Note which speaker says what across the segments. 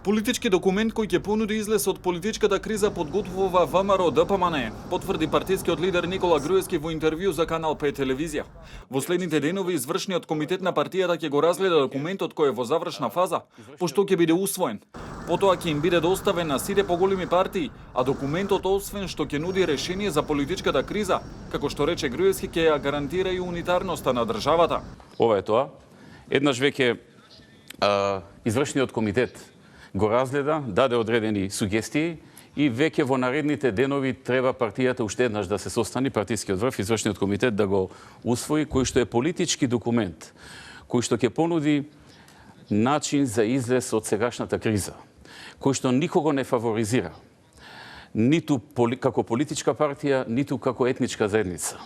Speaker 1: Политички документ кој ќе понуди излез од политичката криза подготвува ВМРО ДПМН, потврди партискиот лидер Никола Груевски во интервју за Канал 5 телевизија. Во следните денови извршниот комитет на партијата ќе го разгледа документот кој е во завршна фаза, пошто ќе биде усвоен. Потоа ќе им биде доставен на сите поголеми партии, а документот освен што ќе нуди решение за политичката криза, како што рече Груевски, ќе ја гарантира и унитарноста на државата.
Speaker 2: Ова е тоа. Еднаш веќе извршниот комитет го разгледа, даде одредени сугестии и веќе во наредните денови треба партијата уште еднаш да се состани, партискиот врв, извршниот комитет да го усвои, кој што е политички документ, кој што ќе понуди начин за излез од сегашната криза, кој што никого не фаворизира, ниту како политичка партија, ниту како етничка заедница,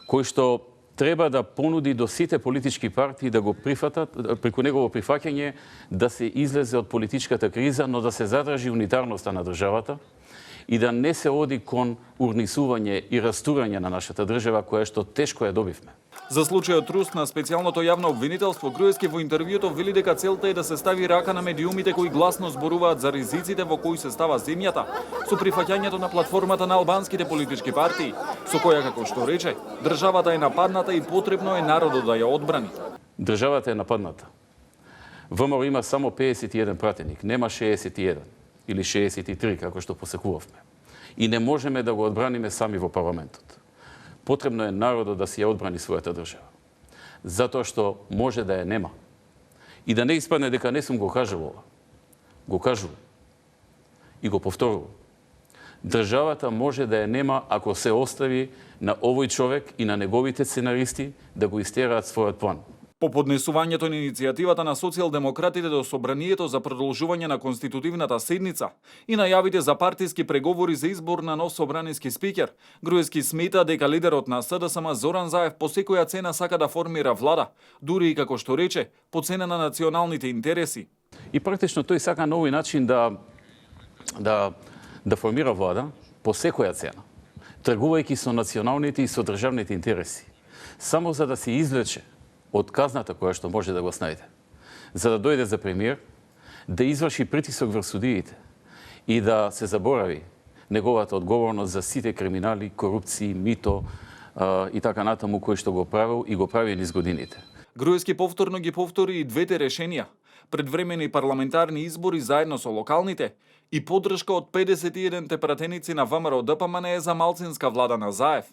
Speaker 2: кој што треба да понуди до сите политички партии да го прифатат, преку негово прифаќање, да се излезе од политичката криза, но да се задржи унитарноста на државата и да не се оди кон урнисување и растурање на нашата држава, која што тешко ја добивме.
Speaker 1: За случајот Рус на специјалното јавно обвинителство, Груевски во интервјуто вели дека целта е да се стави рака на медиумите кои гласно зборуваат за ризиците во кои се става земјата, со прифаќањето на платформата на албанските политички партии, со која, како што рече, државата е нападната и потребно е народот да ја одбрани.
Speaker 2: Државата е нападната. ВМРО има само 51 пратеник, нема 61 или 63, како што посекувавме. И не можеме да го одбраниме сами во парламентот. Потребно е народот да си ја одбрани својата држава. Затоа што може да ја нема. И да не испадне дека не сум го кажал ова. Го кажувам. И го повторувам. Државата може да ја нема ако се остави на овој човек и на неговите сценаристи да го истераат својот план.
Speaker 1: По поднесувањето на иницијативата на социјалдемократите до собранието за продолжување на конститутивната седница и најавите за партиски преговори за избор на нов собраниски спикер, Груевски смета дека лидерот на СДСМ Зоран Заев по секоја цена сака да формира влада, дури и како што рече, по цена на националните интереси.
Speaker 2: И практично тој сака на овој начин да формира влада по секоја цена, тргувајќи со националните и со државните интереси, само за да се извлече од казната која што може да го снајде, за да дојде за премиер, да изврши притисок врз судиите и да се заборави неговата одговорност за сите криминали, корупции, мито и така натаму кои што го правил и го прави низ годините.
Speaker 1: Груевски повторно ги повтори и двете решенија: предвремени парламентарни избори заедно со локалните и поддршка од 51 пратеници на ВМРО ДПМН за малцинска влада на Заев.